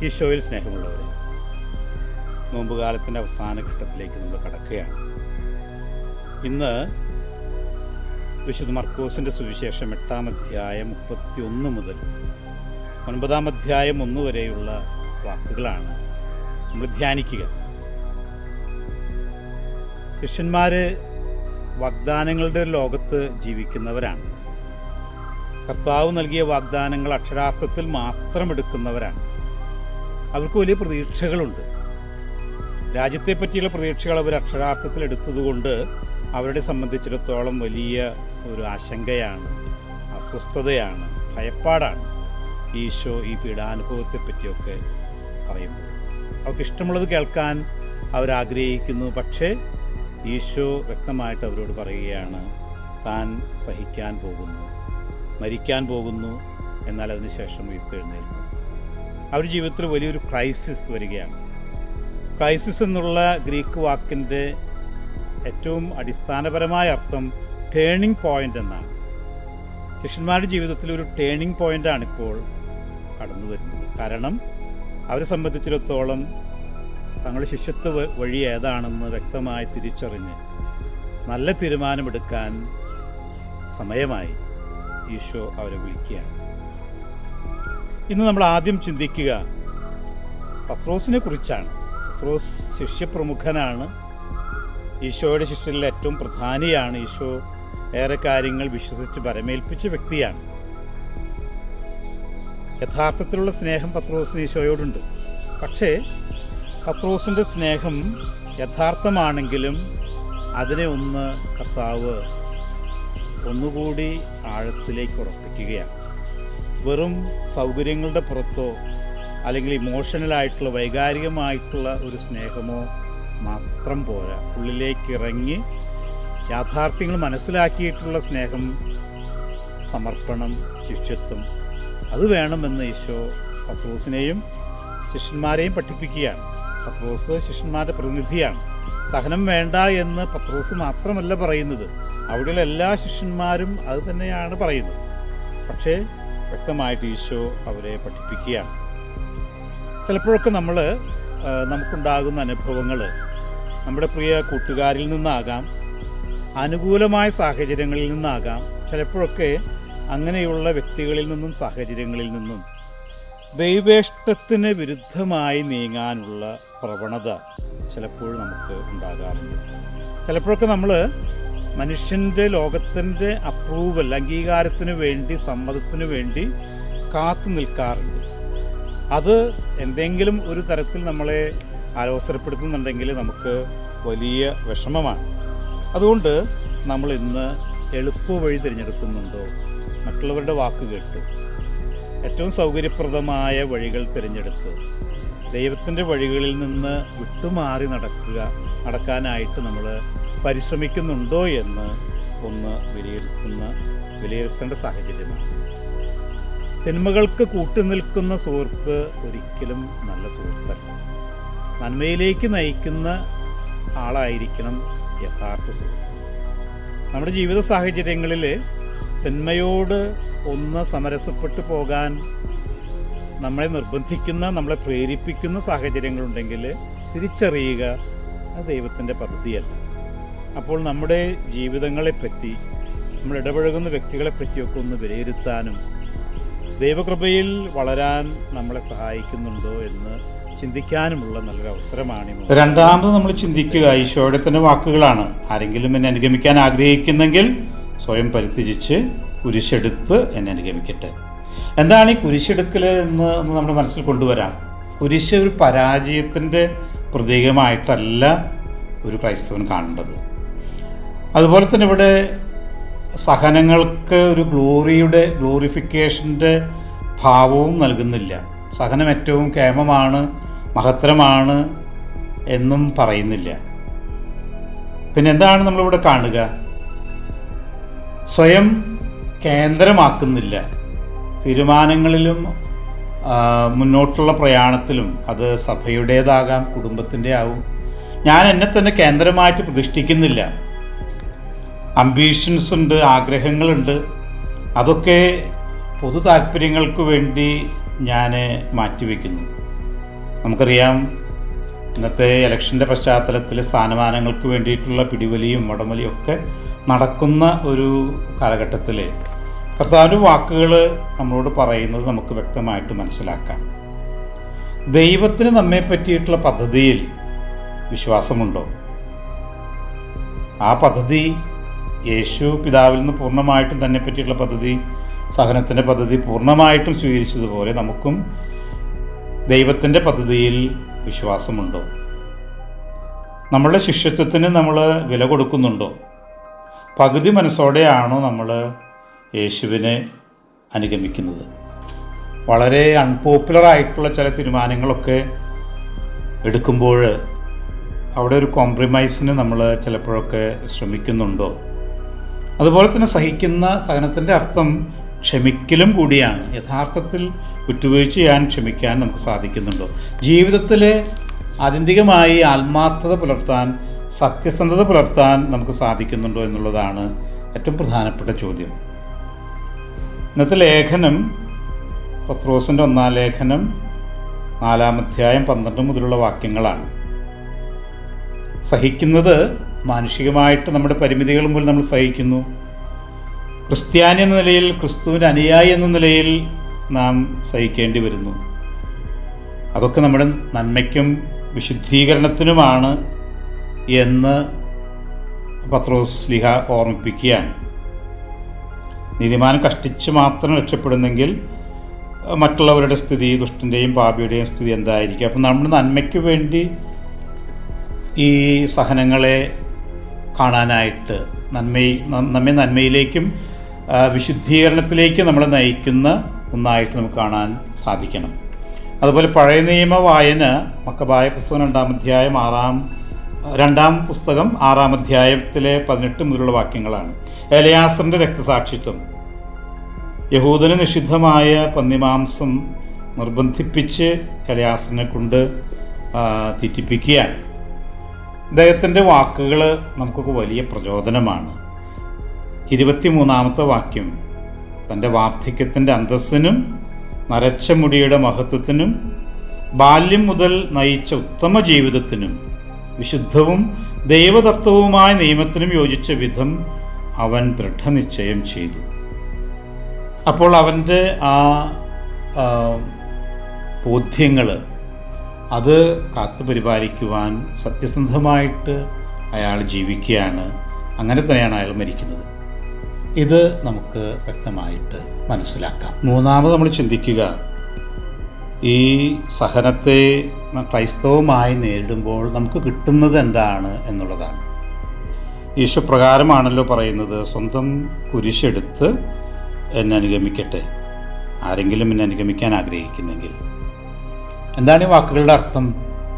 ഈശോയിൽ സ്നേഹമുള്ളവരെ, നോമ്പുകാലത്തിൻ്റെ അവസാന ഘട്ടത്തിലേക്ക് നമ്മൾ കടക്കുകയാണ്. ഇന്ന് വിശുദ്ധ മർക്കോസിൻ്റെ സുവിശേഷം 8-ാം അധ്യായം 31 മുതൽ 9-ാം അധ്യായം 1 വരെയുള്ള വാക്കുകളാണ് നമ്മൾ ധ്യാനിക്കുക. ശിഷ്യന്മാർ വാഗ്ദാനങ്ങളുടെ ലോകത്ത് ജീവിക്കുന്നവരാണ്. കർത്താവ് നൽകിയ വാഗ്ദാനങ്ങൾ അക്ഷരാർത്ഥത്തിൽ മാത്രം എടുക്കുന്നവരാണ്. അവർക്ക് വലിയ പ്രതീക്ഷകളുണ്ട്. രാജ്യത്തെ പറ്റിയുള്ള പ്രതീക്ഷകൾ അവർ അക്ഷരാർത്ഥത്തിൽ എടുത്തതുകൊണ്ട് അവരെ സംബന്ധിച്ചിടത്തോളം വലിയ ഒരു ആശങ്കയാണ്, അസ്വസ്ഥതയാണ്, ഭയപ്പാടാണ് ഈശോ ഈ പീഡാനുഭവത്തെ പറ്റിയൊക്കെ പറയുമ്പോൾ. അവർക്ക് ഇഷ്ടമുള്ളത് കേൾക്കാൻ അവരാഗ്രഹിക്കുന്നു. പക്ഷേ ഈശോ വ്യക്തമായിട്ട് അവരോട് പറയുകയാണ്, താൻ സഹിക്കാൻ പോകുന്നു, മരിക്കാൻ പോകുന്നു, എന്നാൽ അതിനുശേഷം ഉയർത്തെഴുന്നേൽക്കും. അവരുടെ ജീവിതത്തിൽ വലിയൊരു ക്രൈസിസ് വരികയാണ്. ക്രൈസിസ് എന്നുള്ള ഗ്രീക്ക് വാക്കിൻ്റെ ഏറ്റവും അടിസ്ഥാനപരമായ അർത്ഥം ടേണിംഗ് പോയിൻ്റ് എന്നാണ്. ശിഷ്യന്മാരുടെ ജീവിതത്തിൽ ഒരു ടേണിംഗ് പോയിൻ്റാണ് ഇപ്പോൾ കടന്നു വരുന്നത്. കാരണം അവരെ സംബന്ധിച്ചിടത്തോളം തങ്ങളുടെ ശിഷ്യത്വ വഴി ഏതാണെന്ന് വ്യക്തമായി തിരിച്ചറിഞ്ഞ് നല്ല തീരുമാനമെടുക്കാൻ സമയമായി ഈശോ അവരെ വിളിക്കുകയാണ്. ഇന്ന് നമ്മൾ ആദ്യം ചിന്തിക്കുക പത്രോസിനെ കുറിച്ചാണ്. പത്രോസ് ശിഷ്യപ്രമുഖനാണ്, ഈശോയുടെ ശിഷ്യരിൽ ഏറ്റവും പ്രധാനിയാണ്. ഈശോ ഏറെ കാര്യങ്ങൾ വിശ്വസിച്ച് പരമേൽപ്പിച്ച വ്യക്തിയാണ്. യഥാർത്ഥത്തിലുള്ള സ്നേഹം പത്രോസിന് ഈശോയോടുണ്ട്. പക്ഷേ പത്രോസിൻ്റെ സ്നേഹം യഥാർത്ഥമാണെങ്കിലും അതിനെ കർത്താവ് ഒന്നുകൂടി ആഴത്തിലേക്ക് ഉറപ്പിക്കുകയാണ്. വെറും സൗകര്യങ്ങളുടെ പുറത്തോ അല്ലെങ്കിൽ ഇമോഷണലായിട്ടുള്ള വൈകാരികമായിട്ടുള്ള ഒരു സ്നേഹമോ മാത്രം പോരാ. ഉള്ളിലേക്ക് ഇറങ്ങി യാഥാർത്ഥ്യങ്ങൾ മനസ്സിലാക്കിയിട്ടുള്ള സ്നേഹം, സമർപ്പണം, ശിഷ്യത്വം, അത് വേണമെന്ന് ഈശോ പത്രോസിനെയും ശിഷ്യന്മാരെയും പഠിപ്പിക്കുകയാണ്. പത്രോസ് ശിഷ്യന്മാരുടെ പ്രതിനിധിയാണ്. സഹനം വേണ്ട എന്ന് പത്രോസ് മാത്രമല്ല പറയുന്നത്, അവിടെയുള്ള എല്ലാ ശിഷ്യന്മാരും അത് തന്നെയാണ് പറയുന്നത്. പക്ഷേ വ്യക്തമായിട്ട് ഈശോ അവരെ പഠിപ്പിക്കുകയാണ്. ചിലപ്പോഴൊക്കെ നമുക്കുണ്ടാകുന്ന അനുഭവങ്ങൾ നമ്മുടെ പ്രിയ കൂട്ടുകാരിൽ നിന്നാകാം, അനുകൂലമായ സാഹചര്യങ്ങളിൽ നിന്നാകാം, ചിലപ്പോഴൊക്കെ അങ്ങനെയുള്ള വ്യക്തികളിൽ നിന്നും സാഹചര്യങ്ങളിൽ നിന്നും ദൈവേഷ്ടത്തിന് വിരുദ്ധമായി നീങ്ങാനുള്ള പ്രവണത ചിലപ്പോൾ നമുക്ക് ഉണ്ടാകാറുണ്ട്. ചിലപ്പോഴൊക്കെ നമ്മൾ മനുഷ്യൻ്റെ ലോകത്തിൻ്റെ അപ്രൂവൽ, അംഗീകാരത്തിന് വേണ്ടി, സമ്മതത്തിന് വേണ്ടി കാത്തു നിൽക്കാറുണ്ട്. അത് എന്തെങ്കിലും ഒരു തരത്തിൽ നമ്മളെ ആലോസരപ്പെടുത്തുന്നുണ്ടെങ്കിൽ നമുക്ക് വലിയ വിഷമമാണ്. അതുകൊണ്ട് നമ്മൾ ഇന്ന് എളുപ്പവഴി തിരഞ്ഞെടുക്കുന്നുണ്ടോ, മറ്റുള്ളവരുടെ വാക്ക് കേട്ട് ഏറ്റവും സൗകര്യപ്രദമായ വഴികൾ തിരഞ്ഞെടുത്ത് ദൈവത്തിൻ്റെ വഴികളിൽ നിന്ന് വിട്ടുമാറി നടക്കാനായിട്ട് നമ്മൾ പരിശ്രമിക്കുന്നുണ്ടോ എന്ന് വിലയിരുത്തേണ്ട സാഹചര്യമാണ്. തിന്മകൾക്ക് കൂട്ടുനിൽക്കുന്ന സുഹൃത്ത് ഒരിക്കലും നല്ല സുഹൃത്തല്ല. നന്മയിലേക്ക് നയിക്കുന്ന ആളായിരിക്കണം യഥാർത്ഥ സുഹൃത്ത്. നമ്മുടെ ജീവിത സാഹചര്യങ്ങളിൽ തിന്മയോട് സമരസപ്പെട്ടു പോകാൻ നമ്മളെ നിർബന്ധിക്കുന്ന, നമ്മളെ പ്രേരിപ്പിക്കുന്ന സാഹചര്യങ്ങളുണ്ടെങ്കിൽ തിരിച്ചറിയുക, അത് ദൈവത്തിൻ്റെ പദ്ധതിയല്ല. അപ്പോൾ നമ്മുടെ ജീവിതങ്ങളെപ്പറ്റി, നമ്മൾ ഇടപഴകുന്ന വ്യക്തികളെപ്പറ്റിയൊക്കെ വിലയിരുത്താനും ദൈവകൃപയിൽ വളരാൻ നമ്മളെ സഹായിക്കുന്നുണ്ടോ എന്ന് ചിന്തിക്കാനുമുള്ള നല്ലൊരു അവസരമാണിത്. രണ്ടാമത് നമ്മൾ ചിന്തിക്കുക ഈശോയുടെ തന്നെ വാക്കുകളാണ്. ആരെങ്കിലും എന്നെ അനുഗമിക്കാൻ ആഗ്രഹിക്കുന്നെങ്കിൽ സ്വയം പരിത്യജിച്ച് കുരിശെടുത്ത് എന്നെ അനുഗമിക്കട്ടെ. എന്താണ് ഈ കുരിശെടുക്കൽ എന്ന് നമ്മുടെ മനസ്സിൽ കൊണ്ടുവരാം. കുരിശ് ഒരു പരാജയത്തിൻ്റെ പ്രതീകമായിട്ടല്ല ഒരു ക്രൈസ്തവൻ കാണേണ്ടത്. അതുപോലെ തന്നെ ഇവിടെ സഹനങ്ങൾക്ക് ഒരു ഗ്ലോറിഫിക്കേഷൻ്റെ ഭാവവും നൽകുന്നില്ല. സഹനം ഏറ്റവും കേമമാണ്, മഹത്തരമാണ് എന്നും പറയുന്നില്ല. പിന്നെ എന്താണ് നമ്മളിവിടെ കാണുക? സ്വയം കേന്ദ്രമാക്കുന്നില്ല. തീരുമാനങ്ങളിലും മുന്നോട്ടുള്ള പ്രയാണത്തിലും അത് സഭയുടേതാകാം, കുടുംബത്തിൻ്റെ ആവും. ഞാൻ എന്നെ തന്നെ കേന്ദ്രമായിട്ട് പ്രതിഷ്ഠിക്കുന്നില്ല. അംബീഷൻസ് ഉണ്ട്, ആഗ്രഹങ്ങളുണ്ട്. അതൊക്കെ പൊതു താല്പര്യങ്ങൾക്ക് വേണ്ടി ഞാൻ മാറ്റിവെക്കുന്നു. നമുക്കറിയാം, ഇന്നത്തെ ഇലക്ഷൻ്റെ പശ്ചാത്തലത്തിൽ സ്ഥാനമാനങ്ങൾക്ക് വേണ്ടിയിട്ടുള്ള പിടിവലിയും വടംവലിയും ഒക്കെ നടക്കുന്ന ഒരു കാലഘട്ടത്തിൽ കർത്താവിൻ്റെ വാക്കുകൾ നമ്മളോട് പറയുന്നത് നമുക്ക് വ്യക്തമായിട്ട് മനസ്സിലാക്കാം. ദൈവത്തിന് നമ്മെ പറ്റിയിട്ടുള്ള പദ്ധതിയിൽ വിശ്വാസമുണ്ടോ? ആ പദ്ധതി യേശു പിതാവിൽ നിന്ന് പൂർണ്ണമായിട്ടും തന്നെ പറ്റിയിട്ടുള്ള പദ്ധതി, സഹനത്തിൻ്റെ പദ്ധതി പൂർണ്ണമായിട്ടും സ്വീകരിച്ചതുപോലെ നമുക്കും ദൈവത്തിൻ്റെ പദ്ധതിയിൽ വിശ്വാസമുണ്ടോ? നമ്മളുടെ ശിഷ്യത്വത്തിന് നമ്മൾ വില കൊടുക്കുന്നുണ്ടോ? പകുതി മനസ്സോടെയാണോ നമ്മൾ യേശുവിനെ അനുഗമിക്കുന്നത്? വളരെ അൺപോപ്പുലറായിട്ടുള്ള ചില തീരുമാനങ്ങളൊക്കെ എടുക്കുമ്പോൾ അവിടെ ഒരു കോംപ്രമൈസിന് നമ്മൾ ചിലപ്പോഴൊക്കെ ശ്രമിക്കുന്നുണ്ടോ? അതുപോലെ തന്നെ സഹനത്തിൻ്റെ അർത്ഥം ക്ഷമിക്കലും കൂടിയാണ്. യഥാർത്ഥത്തിൽ വിട്ടുവീഴ്ച ചെയ്യാൻ, ക്ഷമിക്കാൻ നമുക്ക് സാധിക്കുന്നുണ്ടോ? ജീവിതത്തിൽ ആത്യന്തികമായി ആത്മാർത്ഥത പുലർത്താൻ, സത്യസന്ധത പുലർത്താൻ നമുക്ക് സാധിക്കുന്നുണ്ടോ എന്നുള്ളതാണ് ഏറ്റവും പ്രധാനപ്പെട്ട ചോദ്യം. ഇന്നത്തെ ലേഖനം പത്രോസിൻ്റെ 1-ാം ലേഖനം 4-ാം അധ്യായം 12 മുതലുള്ള വാക്യങ്ങളാണ്. സഹിക്കുന്നത് മാനുഷികമായിട്ട് നമ്മുടെ പരിമിതികൾ മുതൽ നമ്മൾ സഹിക്കുന്നു. ക്രിസ്ത്യാനി എന്ന നിലയിൽ, ക്രിസ്തുവിൻ്റെ അനുയായി എന്ന നിലയിൽ നാം സഹിക്കേണ്ടി വരുന്നു. അതൊക്കെ നമ്മുടെ നന്മയ്ക്കും വിശുദ്ധീകരണത്തിനുമാണ് എന്ന് പത്രോസ് ശ്ലീഹ ഓർമ്മിപ്പിക്കുകയാണ്. നീതിമാൻ കഷ്ടിച്ച് മാത്രം രക്ഷപ്പെടുന്നെങ്കിൽ മറ്റുള്ളവരുടെ സ്ഥിതി, ദുഷ്ടൻ്റെയും പാപിയുടെയും സ്ഥിതി എന്തായിരിക്കും? അപ്പം നമ്മുടെ നന്മയ്ക്ക് വേണ്ടി ഈ സഹനങ്ങളെ കാണാനായിട്ട്, നമ്മെ നന്മയിലേക്കും വിശുദ്ധീകരണത്തിലേക്കും നമ്മളെ നയിക്കുന്ന ഒന്നായിട്ട് നമുക്ക് കാണാൻ സാധിക്കണം. അതുപോലെ പഴയ നിയമ വായന മക്കബായ പുസ്തകം 2-ാം പുസ്തകം 6-ാം അധ്യായത്തിലെ 18 മുതലുള്ള വാക്യങ്ങളാണ്. എലയാസറിൻ്റെ രക്തസാക്ഷിത്വം. യഹൂദന് നിഷിദ്ധമായ പന്നിമാംസം നിർബന്ധിപ്പിച്ച് എലയാസറിനെ കൊണ്ട് തീറ്റിപ്പിക്കുകയാണ്. അദ്ദേഹത്തിൻ്റെ വാക്കുകൾ നമുക്കൊക്കെ വലിയ പ്രചോദനമാണ്. 23-ാമത്തെ വാക്യം, തൻ്റെ വാർദ്ധക്യത്തിൻ്റെ അന്തസ്സിനും നരച്ച മുടിയുടെ മഹത്വത്തിനും ബാല്യം മുതൽ നയിച്ച ഉത്തമ ജീവിതത്തിനും വിശുദ്ധവും ദൈവതത്വവുമായ നിയമത്തിനും യോജിച്ച വിധം അവൻ ദൃഢനിശ്ചയം ചെയ്തു. അപ്പോൾ അവൻ്റെ ആ ബോധ്യങ്ങൾ അത് കാത്തു പരിപാലിക്കുവാൻ സത്യസന്ധമായിട്ട് അയാൾ ജീവിക്കുകയാണ്. അങ്ങനെ തന്നെയാണ് അയാൾ മരിക്കുന്നത്. ഇത് നമുക്ക് വ്യക്തമായിട്ട് മനസ്സിലാക്കാം. മൂന്നാമത് നമ്മൾ ചിന്തിക്കുക, ഈ സഹനത്തെ ക്രൈസ്തവമായി നേരിടുമ്പോൾ നമുക്ക് കിട്ടുന്നത് എന്താണ് എന്നുള്ളതാണ്. ഈശോ പ്രകാരമാണല്ലോ പറയുന്നത്, സ്വന്തം കുരിശെടുത്ത് എന്നെ അനുഗമിക്കട്ടെ, ആരെങ്കിലും എന്നെ അനുഗമിക്കാൻ ആഗ്രഹിക്കുന്നെങ്കിൽ. എന്താണ് ഈ വാക്കുകളുടെ അർത്ഥം?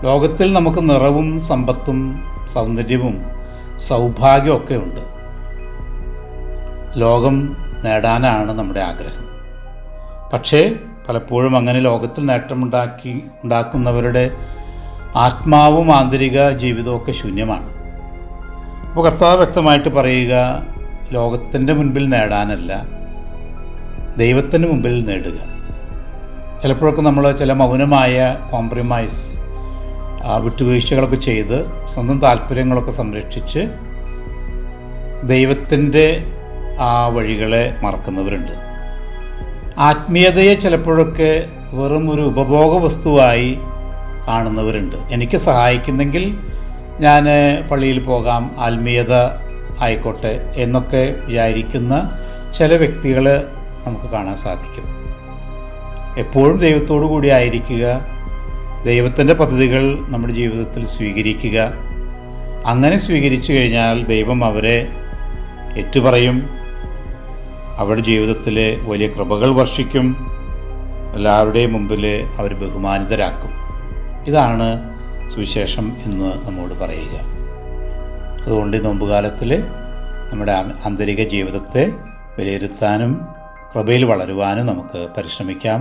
ലോകത്തിൽ നമുക്ക് നിറവും സമ്പത്തും സൗന്ദര്യവും സൗഭാഗ്യവും ഒക്കെ ഉണ്ട്. ലോകം നേടാനാണ് നമ്മുടെ ആഗ്രഹം. പക്ഷേ പലപ്പോഴും അങ്ങനെ ലോകത്തിൽ ഉണ്ടാക്കുന്നവരുടെ ആത്മാവും ആന്തരിക ജീവിതമൊക്കെ ശൂന്യമാണ്. അപ്പോൾ കർത്താവ് വ്യക്തമായിട്ട് പറയുക, ലോകത്തിൻ്റെ മുൻപിൽ നേടാനല്ല, ദൈവത്തിൻ്റെ മുമ്പിൽ നേടുക. ചിലപ്പോഴൊക്കെ നമ്മൾ ചില മൗനമായ കോംപ്രമൈസ്, വിട്ടുവീഴ്ചകളൊക്കെ ചെയ്ത് സ്വന്തം താല്പര്യങ്ങളൊക്കെ സംരക്ഷിച്ച് ദൈവത്തിൻ്റെ ആ വഴികളെ മറക്കുന്നവരുണ്ട്. ആത്മീയതയെ ചിലപ്പോഴൊക്കെ വെറും ഒരു ഉപഭോഗ വസ്തുവായി കാണുന്നവരുണ്ട്. എനിക്ക് സഹായിക്കുന്നെങ്കിൽ ഞാൻ പള്ളിയിൽ പോകാം, ആത്മീയത ആയിക്കോട്ടെ എന്നൊക്കെ വിചാരിക്കുന്ന ചില വ്യക്തികൾ നമുക്ക് കാണാൻ സാധിക്കും. എപ്പോഴും ദൈവത്തോടു കൂടി ആയിരിക്കുക, ദൈവത്തിൻ്റെ പദ്ധതികൾ നമ്മുടെ ജീവിതത്തിൽ സ്വീകരിക്കുക. അങ്ങനെ സ്വീകരിച്ചു കഴിഞ്ഞാൽ ദൈവം അവരെ ഏറ്റുപറയും, അവരുടെ ജീവിതത്തിൽ വലിയ കൃപകൾ വർഷിക്കും, എല്ലാവരുടെയും മുമ്പിൽ അവർ ബഹുമാനിതരാക്കും. ഇതാണ് സുവിശേഷം എന്ന് നമ്മോട് പറയുക. അതുകൊണ്ട് ഈ നോമ്പുകാലത്തിൽ നമ്മുടെ ആന്തരിക ജീവിതത്തെ വിലയിരുത്താനും കൃപയിൽ വളരുവാനും നമുക്ക് പരിശ്രമിക്കാം.